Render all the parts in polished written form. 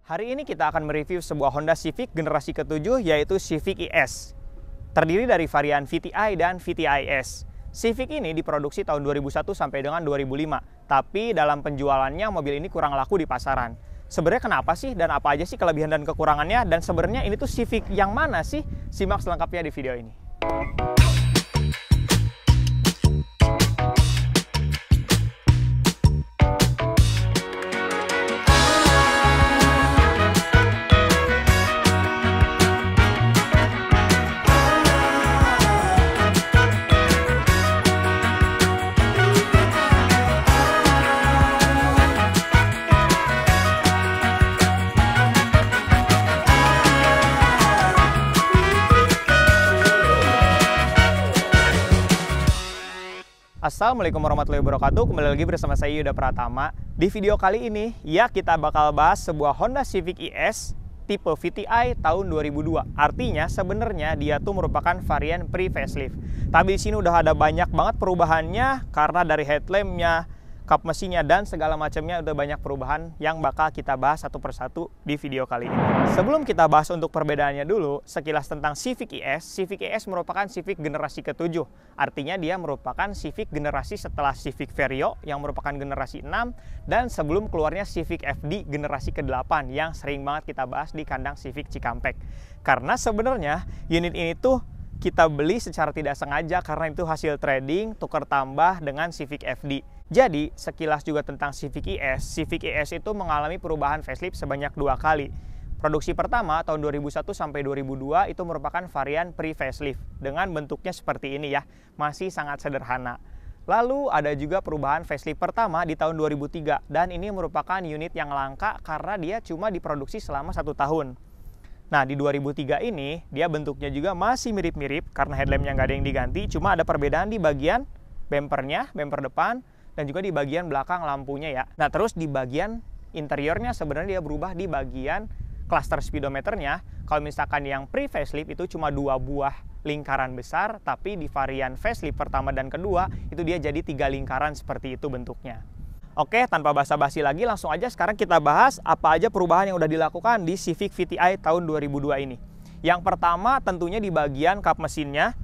Hari ini kita akan mereview sebuah Honda Civic generasi ke-7 yaitu Civic ES. Terdiri dari varian VTI dan VTI S. Civic ini diproduksi tahun 2001 sampai dengan 2005, tapi dalam penjualannya mobil ini kurang laku di pasaran. Sebenarnya kenapa sih dan apa aja sih kelebihan dan kekurangannya, dan sebenarnya ini tuh Civic yang mana sih? Simak selengkapnya di video ini. Assalamualaikum warahmatullahi wabarakatuh. Kembali lagi bersama saya Yuda Pratama. Di video kali ini, kita bakal bahas sebuah Honda Civic ES tipe VTI tahun 2002. Artinya sebenarnya dia tuh merupakan varian pre-facelift. Tapi di sini udah ada banyak banget perubahannya karena dari headlampnya, kap mesinnya, dan segala macamnya udah banyak perubahan yang bakal kita bahas satu persatu di video kali ini. Sebelum kita bahas untuk perbedaannya dulu, sekilas tentang Civic ES. Civic ES merupakan Civic generasi ke-7. Artinya dia merupakan Civic generasi setelah Civic Vario yang merupakan generasi 6 dan sebelum keluarnya Civic FD generasi ke-8 yang sering banget kita bahas di kandang Civic Cikampek. Karena sebenarnya unit ini tuh kita beli secara tidak sengaja karena itu hasil trading tukar tambah dengan Civic FD. Jadi, sekilas juga tentang Civic ES. Civic ES itu mengalami perubahan facelift sebanyak 2 kali. Produksi pertama tahun 2001 sampai 2002 itu merupakan varian pre-facelift dengan bentuknya seperti ini ya, masih sangat sederhana. Lalu ada juga perubahan facelift pertama di tahun 2003 dan ini merupakan unit yang langka karena dia cuma diproduksi selama 1 tahun. Nah, di 2003 ini dia bentuknya juga masih mirip-mirip karena headlampnya nggak ada yang diganti, cuma ada perbedaan di bagian bempernya, bemper depan, dan juga di bagian belakang lampunya ya. Nah, terus di bagian interiornya sebenarnya dia berubah di bagian cluster speedometernya. Kalau misalkan yang pre-facelift itu cuma 2 buah lingkaran besar, tapi di varian facelift pertama dan kedua itu dia jadi 3 lingkaran seperti itu bentuknya. Oke, tanpa basa-basi lagi langsung aja sekarang kita bahas apa aja perubahan yang udah dilakukan di Civic VTI tahun 2002 ini. Yang pertama tentunya di bagian kap mesinnya,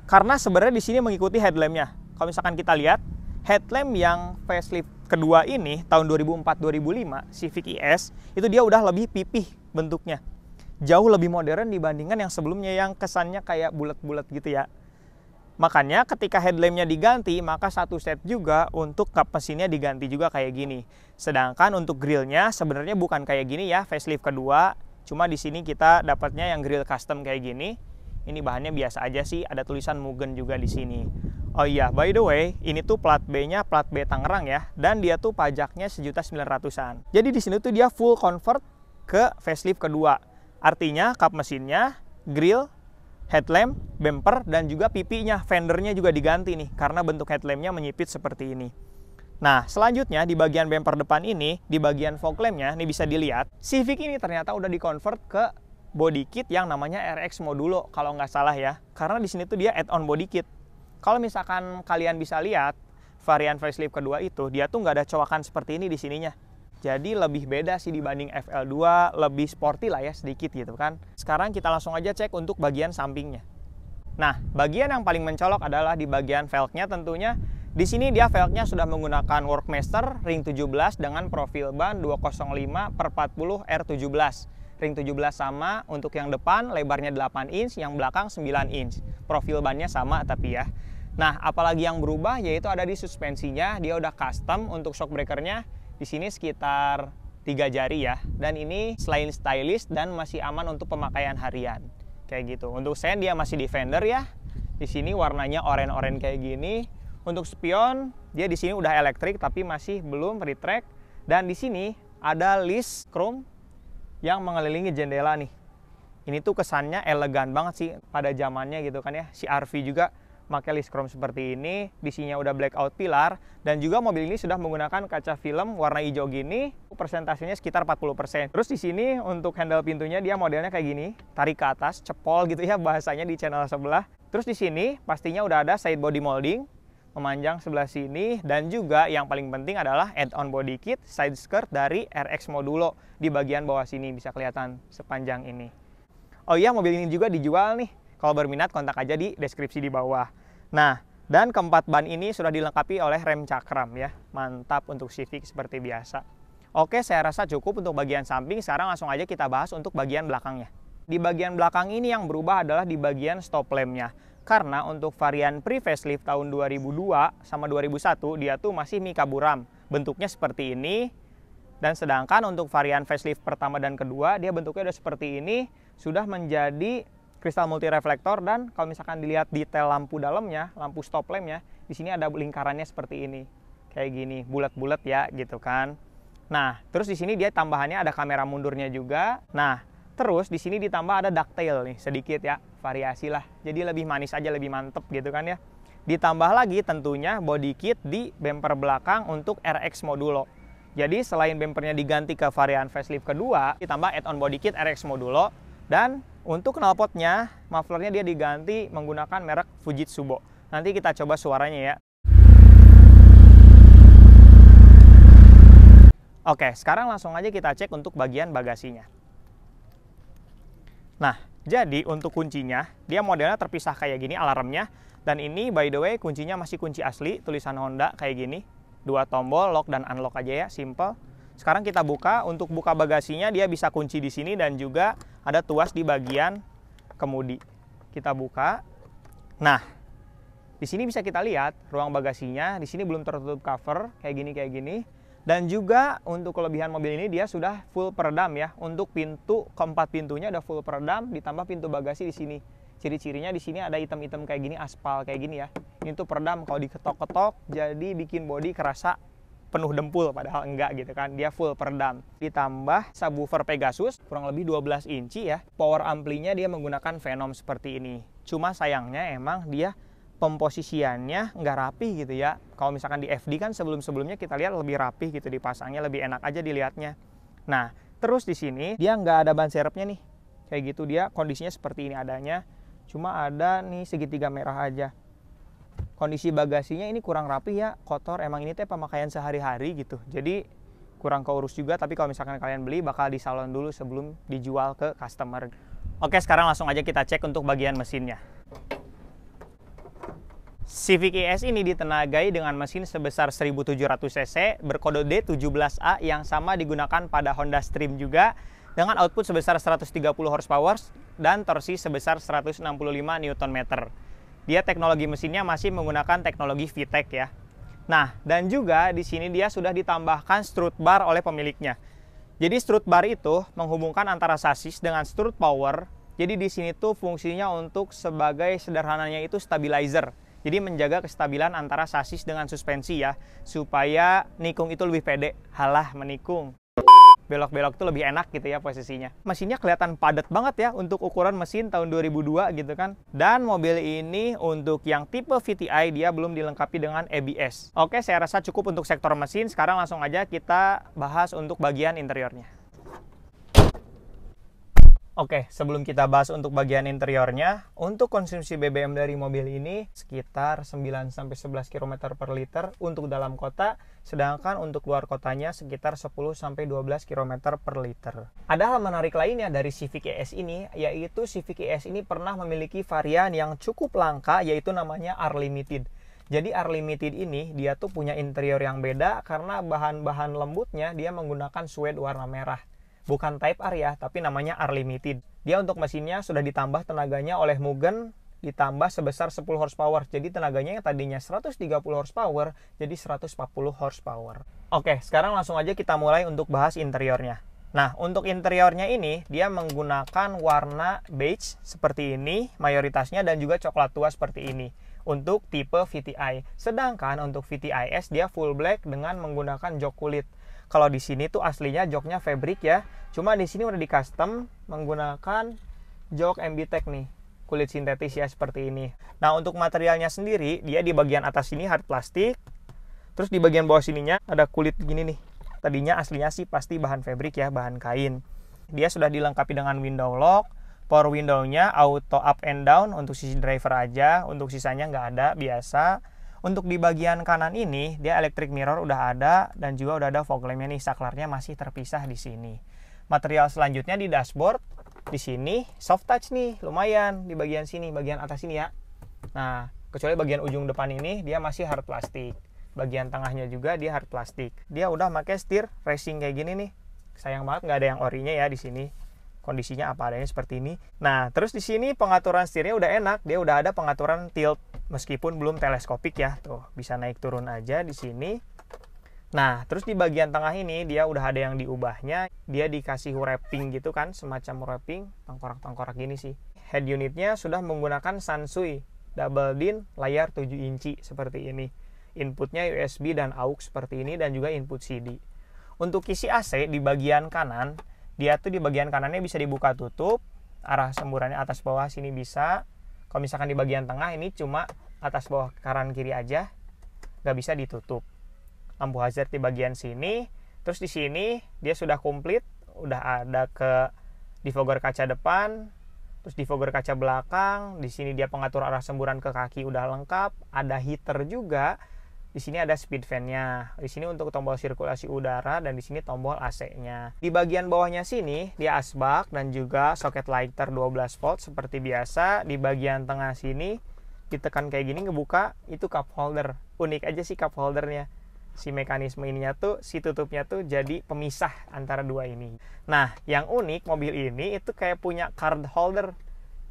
karena sebenarnya di sini mengikuti headlampnya. Kalau misalkan kita lihat headlamp yang facelift kedua ini tahun 2004-2005 Civic ES itu dia udah lebih pipih bentuknya. Jauh lebih modern dibandingkan yang sebelumnya yang kesannya kayak bulat-bulat gitu ya. Makanya ketika headlampnya diganti, maka satu set juga untuk kap mesinnya diganti juga kayak gini. Sedangkan untuk grillnya sebenarnya bukan kayak gini ya, facelift kedua. Cuma di sini kita dapatnya yang grill custom kayak gini. Ini bahannya biasa aja sih, ada tulisan Mugen juga di sini. Oh iya, by the way, ini tuh plat B-nya plat B Tangerang ya, dan dia tuh pajaknya 1.900.000-an. Jadi di sini tuh dia full convert ke facelift kedua. Artinya kap mesinnya, grill, headlamp, bumper, dan juga pipinya, fendernya juga diganti nih, karena bentuk headlampnya menyipit seperti ini. Nah, selanjutnya di bagian bumper depan ini, di bagian fog lampnya, ini bisa dilihat, Civic ini ternyata udah di-convert ke body kit yang namanya RX Modulo, kalau nggak salah ya. Karena di sini tuh dia add-on body kit. Kalau misalkan kalian bisa lihat, varian facelift kedua itu, dia tuh nggak ada coakan seperti ini di sininya. Jadi lebih beda sih dibanding FL2, lebih sporty lah ya sedikit gitu kan. Sekarang kita langsung aja cek untuk bagian sampingnya. Nah, bagian yang paling mencolok adalah di bagian velgnya tentunya. Di sini dia velgnya sudah menggunakan Workmaster ring 17 dengan profil ban 205/40 R17. Ring 17 sama, untuk yang depan lebarnya 8 inch, yang belakang 9 inch. Profil bannya sama tapi ya. Nah, apalagi yang berubah yaitu ada di suspensinya, dia udah custom untuk shock breakernya. Di sini sekitar 3 jari ya. Dan ini selain stylish dan masih aman untuk pemakaian harian. Kayak gitu. Untuk sen dia masih Defender ya. Di sini warnanya oranye-oranye kayak gini. Untuk spion dia di sini udah elektrik tapi masih belum retract. Dan di sini ada list chrome yang mengelilingi jendela nih. Ini tuh kesannya elegan banget sih pada zamannya gitu kan ya. Si RV juga pakai list chrome seperti ini. Di sininya udah blackout pilar. Dan juga mobil ini sudah menggunakan kaca film warna hijau gini. Persentasenya sekitar 40%. Terus di sini untuk handle pintunya dia modelnya kayak gini. Tarik ke atas, cepol gitu ya bahasanya di channel sebelah. Terus di sini pastinya udah ada side body molding. memanjang sebelah sini, dan juga yang paling penting adalah add-on body kit side skirt dari RX Modulo di bagian bawah sini, bisa kelihatan sepanjang ini. Oh iya, mobil ini juga dijual nih. Kalau berminat kontak aja di deskripsi di bawah. Nah, dan keempat ban ini sudah dilengkapi oleh rem cakram ya. Mantap untuk Civic seperti biasa. Oke, saya rasa cukup untuk bagian samping. Sekarang langsung aja kita bahas untuk bagian belakangnya. Di bagian belakang ini yang berubah adalah di bagian stop lampnya. Karena untuk varian pre-facelift tahun 2002 sama 2001 dia tuh masih Mica buram. Bentuknya seperti ini. Dan sedangkan untuk varian facelift pertama dan kedua dia bentuknya udah seperti ini. Sudah menjadi kristal multi reflektor, dan kalau misalkan dilihat detail lampu dalamnya, lampu stop lampnya, di sini ada lingkarannya seperti ini. Kayak gini, bulat-bulat ya gitu kan. Nah, terus di sini dia tambahannya ada kamera mundurnya juga. Nah, terus di sini ditambah ada ducktail nih, sedikit ya, variasi lah. Jadi lebih manis aja, lebih mantep gitu kan ya. Ditambah lagi tentunya body kit di bumper belakang untuk RX Modulo. Jadi selain bumpernya diganti ke varian facelift kedua, ditambah add-on body kit RX Modulo. Dan untuk knalpotnya, mufflernya dia diganti menggunakan merek Fujitsu. Nanti kita coba suaranya ya. Oke, sekarang langsung aja kita cek untuk bagian bagasinya. Nah, jadi untuk kuncinya, dia modelnya terpisah kayak gini alarmnya. Dan ini by the way kuncinya masih kunci asli, tulisan Honda kayak gini. 2 tombol, lock dan unlock aja ya, simple. Sekarang kita buka. Untuk buka bagasinya dia bisa kunci di sini dan juga ada tuas di bagian kemudi. Kita buka. Nah, di sini bisa kita lihat ruang bagasinya. Di sini belum tertutup cover kayak gini. Dan juga untuk kelebihan mobil ini dia sudah full peredam ya. Untuk pintu, keempat pintunya udah full peredam, ditambah pintu bagasi di sini. Ciri-cirinya di sini ada item-item kayak gini, aspal kayak gini ya. Ini tuh peredam, kalau diketok-ketok jadi bikin bodi kerasa penuh dempul, padahal enggak gitu kan. Dia full peredam. Ditambah subwoofer Pegasus kurang lebih 12 inci ya. Power amplinya dia menggunakan Venom seperti ini. Cuma sayangnya emang dia pemposisiannya nggak rapi gitu ya. Kalau misalkan di FD kan sebelum-sebelumnya kita lihat lebih rapi gitu, dipasangnya lebih enak aja dilihatnya. Nah, terus di sini dia nggak ada ban serepnya nih. Kayak gitu, dia kondisinya seperti ini adanya. Cuma ada nih segitiga merah aja. Kondisi bagasinya ini kurang rapi ya, kotor. Emang ini teh pemakaian sehari-hari gitu. Jadi kurang keurus juga, tapi kalau misalkan kalian beli bakal di salon dulu sebelum dijual ke customer. Oke, sekarang langsung aja kita cek untuk bagian mesinnya. Civic ES ini ditenagai dengan mesin sebesar 1700 cc berkode D17A yang sama digunakan pada Honda Stream juga, dengan output sebesar 130 horsepower dan torsi sebesar 165 Nm. Dia teknologi mesinnya masih menggunakan teknologi VTEC ya. Nah, dan juga di sini dia sudah ditambahkan strut bar oleh pemiliknya. Jadi strut bar itu menghubungkan antara sasis dengan strut power. Jadi di sini tuh fungsinya untuk sebagai sederhananya itu stabilizer. Jadi menjaga kestabilan antara sasis dengan suspensi ya, supaya nikung itu lebih pede. Halah menikung. Belok-belok itu lebih enak gitu ya posisinya. Mesinnya kelihatan padat banget ya untuk ukuran mesin tahun 2002 gitu kan. Dan mobil ini untuk yang tipe VTI dia belum dilengkapi dengan ABS. Oke, saya rasa cukup untuk sektor mesin. Sekarang langsung aja kita bahas untuk bagian interiornya. Oke, sebelum kita bahas untuk bagian interiornya, untuk konsumsi BBM dari mobil ini sekitar 9-11 km per liter untuk dalam kota, sedangkan untuk luar kotanya sekitar 10-12 km per liter. Ada hal menarik lainnya dari Civic ES ini, yaitu Civic ES ini pernah memiliki varian yang cukup langka, yaitu namanya R-Limited. Jadi R-Limited ini dia tuh punya interior yang beda karena bahan-bahan lembutnya dia menggunakan suede warna merah. Bukan Type R ya, tapi namanya R-Limited. Dia untuk mesinnya sudah ditambah tenaganya oleh Mugen, ditambah sebesar 10 horsepower. Jadi tenaganya yang tadinya 130 horsepower, jadi 140 horsepower. Oke, sekarang langsung aja kita mulai untuk bahas interiornya. Nah, untuk interiornya ini, dia menggunakan warna beige seperti ini, mayoritasnya, dan juga coklat tua seperti ini. Untuk tipe VTI. Sedangkan untuk VTI S, dia full black dengan menggunakan jok kulit. Kalau di sini tuh aslinya joknya fabric ya. Cuma di sini udah di custom menggunakan jok MBTEC nih. Kulit sintetis ya seperti ini. Nah, untuk materialnya sendiri, dia di bagian atas sini hard plastik. Terus di bagian bawah sininya ada kulit gini nih. Tadinya aslinya sih pasti bahan fabric ya, bahan kain. Dia sudah dilengkapi dengan window lock. Power window-nya auto up and down untuk sisi driver aja. Untuk sisanya nggak ada, biasa. Untuk di bagian kanan ini, dia electric mirror udah ada dan juga udah ada fog lamp-nya nih, saklarnya masih terpisah di sini. Material selanjutnya di dashboard, di sini soft touch nih, lumayan di bagian sini, bagian atas ini ya. Nah, kecuali bagian ujung depan ini dia masih hard plastik. Bagian tengahnya juga dia hard plastik. Dia udah pakai setir racing kayak gini nih. Sayang banget nggak ada yang orinya ya di sini. Kondisinya apa adanya seperti ini. Nah, terus di sini pengaturan setirnya udah enak. Dia udah ada pengaturan tilt meskipun belum teleskopik ya. Tuh, bisa naik turun aja di sini. Nah, terus di bagian tengah ini dia udah ada yang diubahnya. Dia dikasih wrapping gitu kan, semacam wrapping, tengkorak-tengkorak gini sih. Head unitnya sudah menggunakan Sansui double din layar 7 inci seperti ini. Inputnya USB dan AUX seperti ini dan juga input CD. Untuk kisi AC di bagian kanan, dia tuh di bagian kanannya bisa dibuka tutup, arah semburannya atas bawah sini bisa. Kalau misalkan di bagian tengah ini cuma atas bawah kanan kiri aja, nggak bisa ditutup. Lampu hazard di bagian sini, terus di sini dia sudah komplit, udah ada ke defogger kaca depan, terus defogger kaca belakang. Di sini dia pengatur arah semburan ke kaki udah lengkap, ada heater juga. Di sini ada speed fan-nya. Di sini untuk tombol sirkulasi udara dan di sini tombol AC-nya. Di bagian bawahnya sini dia asbak dan juga soket lighter 12 volt seperti biasa. Di bagian tengah sini ditekan kayak gini ngebuka, itu cup holder. Unik aja sih cup holdernya. Si mekanisme ininya tuh, si tutupnya tuh jadi pemisah antara dua ini. Nah, yang unik mobil ini itu kayak punya card holder.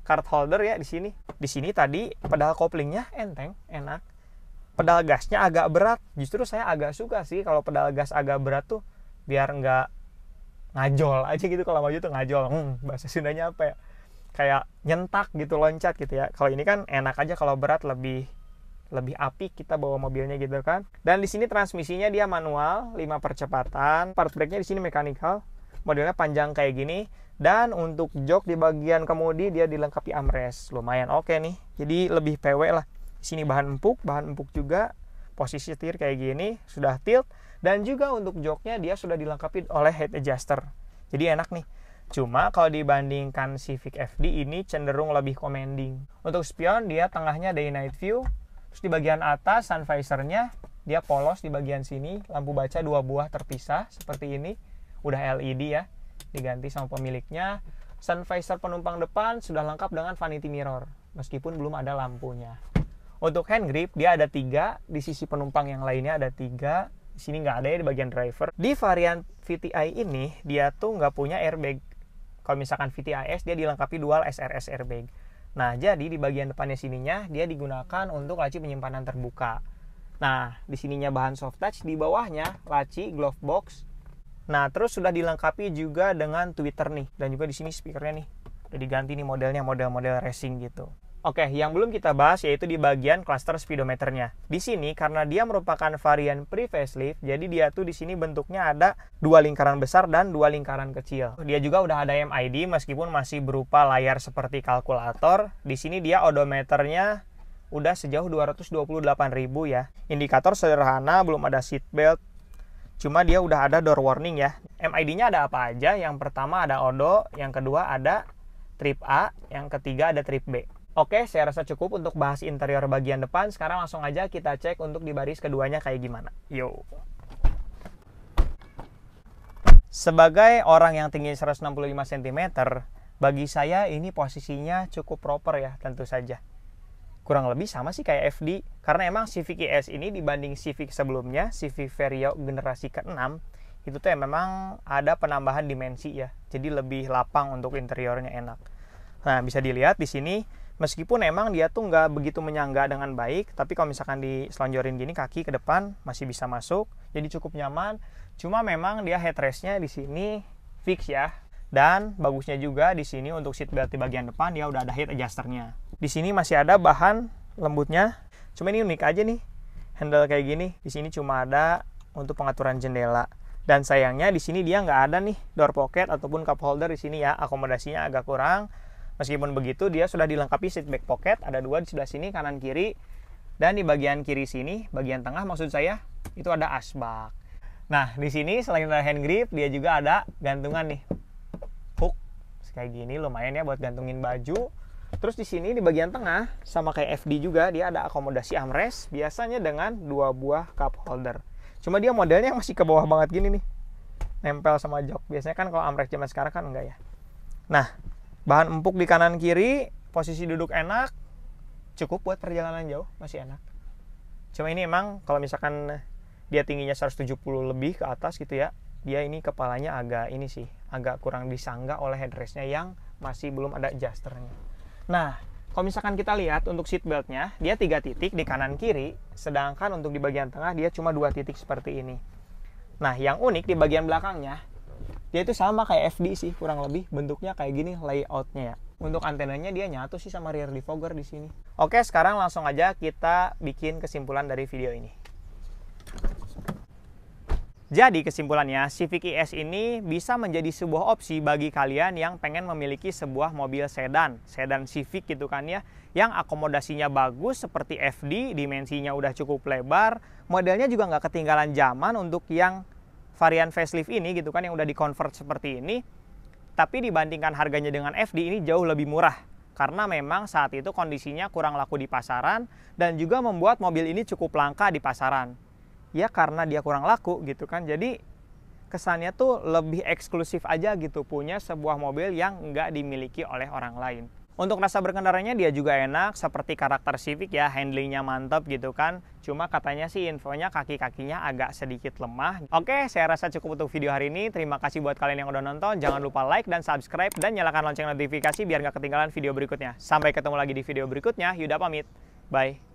Card holder ya di sini. Di sini tadi pedal koplingnya enteng, enak. Pedal gasnya agak berat. Justru saya agak suka sih kalau pedal gas agak berat tuh, biar nggak ngajol aja gitu. Kalau maju tuh ngajol. Bahasa Sundanya apa ya? Kayak nyentak gitu, loncat gitu ya. Kalau ini kan enak aja, kalau berat lebih apik kita bawa mobilnya gitu kan. Dan di sini transmisinya dia manual, 5 percepatan. Part brake-nya di sini mechanical. Modelnya panjang kayak gini. Dan untuk jok di bagian kemudi dia dilengkapi armrest. Lumayan oke nih. Jadi lebih PW lah. Di sini bahan empuk juga. Posisi setir kayak gini, sudah tilt. Dan juga untuk joknya dia sudah dilengkapi oleh head adjuster. Jadi enak nih. Cuma kalau dibandingkan Civic FD ini cenderung lebih commanding. Untuk spion dia tengahnya day night view. Terus di bagian atas sun visor-nya dia polos di bagian sini. Lampu baca 2 buah terpisah seperti ini. Udah LED ya. Diganti sama pemiliknya. Sun visor penumpang depan sudah lengkap dengan vanity mirror. Meskipun belum ada lampunya. Untuk hand grip dia ada 3, di sisi penumpang yang lainnya ada 3. Di sini nggak ada ya di bagian driver. Di varian VTI ini dia tuh nggak punya airbag. Kalau misalkan VTI S dia dilengkapi dual SRS airbag. Nah, jadi di bagian depannya sininya dia digunakan untuk laci penyimpanan terbuka. Nah, di sininya bahan soft touch, di bawahnya laci glove box. Nah, terus sudah dilengkapi juga dengan tweeter nih, dan juga di sini speakernya nih. Udah diganti nih modelnya, model-model racing gitu. Oke, yang belum kita bahas yaitu di bagian cluster speedometernya. Di sini karena dia merupakan varian pre-facelift, jadi dia tuh di sini bentuknya ada 2 lingkaran besar dan 2 lingkaran kecil. Dia juga udah ada MID meskipun masih berupa layar seperti kalkulator. Di sini dia odometernya udah sejauh 228.000 ya. Indikator sederhana, belum ada seat belt. Cuma dia udah ada door warning ya. MID-nya ada apa aja? Yang pertama ada odo, yang kedua ada trip A, yang ketiga ada trip B. Oke, saya rasa cukup untuk bahas interior bagian depan. Sekarang langsung aja kita cek untuk di baris keduanya kayak gimana. Yo. Sebagai orang yang tinggi 165 cm, bagi saya ini posisinya cukup proper ya, tentu saja. Kurang lebih sama sih kayak FD. Karena emang Civic ES ini dibanding Civic sebelumnya, Civic Vario generasi ke-6, itu tuh memang ada penambahan dimensi ya. Jadi lebih lapang untuk interiornya enak. Nah, bisa dilihat di sini. Meskipun emang dia tuh nggak begitu menyangga dengan baik, tapi kalau misalkan diselonjorin gini kaki ke depan masih bisa masuk, jadi cukup nyaman. Cuma memang dia headrest-nya di sini fix ya. Dan bagusnya juga di sini untuk seat belt di bagian depan dia udah ada head adjuster-nya. Di sini masih ada bahan lembutnya. Cuma ini unik aja nih, handle kayak gini. Di sini cuma ada untuk pengaturan jendela. Dan sayangnya di sini dia nggak ada nih door pocket ataupun cup holder di sini ya. Akomodasinya agak kurang. Meskipun begitu, dia sudah dilengkapi seat back pocket, ada 2 di sebelah sini, kanan kiri. Dan di bagian kiri sini, bagian tengah maksud saya, itu ada asbak. Nah, di sini selain ada hand grip, dia juga ada gantungan nih. Hook, kayak gini lumayan ya buat gantungin baju. Terus di sini di bagian tengah sama kayak FD juga dia ada akomodasi armrest biasanya dengan 2 buah cup holder. Cuma dia modelnya masih ke bawah banget gini nih. Nempel sama jok. Biasanya kan kalau armrest zaman sekarang kan enggak ya. Nah, bahan empuk di kanan kiri, posisi duduk enak. Cukup buat perjalanan jauh, masih enak. Cuma ini emang kalau misalkan dia tingginya 170 lebih ke atas gitu ya, dia ini kepalanya agak kurang disangga oleh headrestnya yang masih belum ada adjusternya. Nah, kalau misalkan kita lihat untuk seat beltnya, dia 3 titik di kanan kiri, sedangkan untuk di bagian tengah dia cuma 2 titik seperti ini. Nah, yang unik di bagian belakangnya, dia itu sama kayak FD sih, kurang lebih bentuknya kayak gini layoutnya ya. Untuk antenanya dia nyatu sih sama rear defogger di sini. Oke, sekarang langsung aja kita bikin kesimpulan dari video ini. Jadi kesimpulannya, Civic ES ini bisa menjadi sebuah opsi bagi kalian yang pengen memiliki sebuah mobil sedan Civic gitu kan ya, yang akomodasinya bagus seperti FD, dimensinya udah cukup lebar, modelnya juga nggak ketinggalan zaman untuk yang varian facelift ini gitu kan, yang udah di-convert seperti ini. Tapi dibandingkan harganya dengan FD ini jauh lebih murah, karena memang saat itu kondisinya kurang laku di pasaran dan juga membuat mobil ini cukup langka di pasaran. Ya karena dia kurang laku gitu kan, jadi kesannya tuh lebih eksklusif aja gitu, punya sebuah mobil yang nggak dimiliki oleh orang lain. Untuk rasa berkendaranya dia juga enak seperti karakter Civic ya, handlingnya mantap gitu kan. Cuma katanya sih infonya kaki-kakinya agak sedikit lemah. Oke, saya rasa cukup untuk video hari ini. Terima kasih buat kalian yang udah nonton. Jangan lupa like dan subscribe dan nyalakan lonceng notifikasi biar nggak ketinggalan video berikutnya. Sampai ketemu lagi di video berikutnya. Yuda pamit. Bye.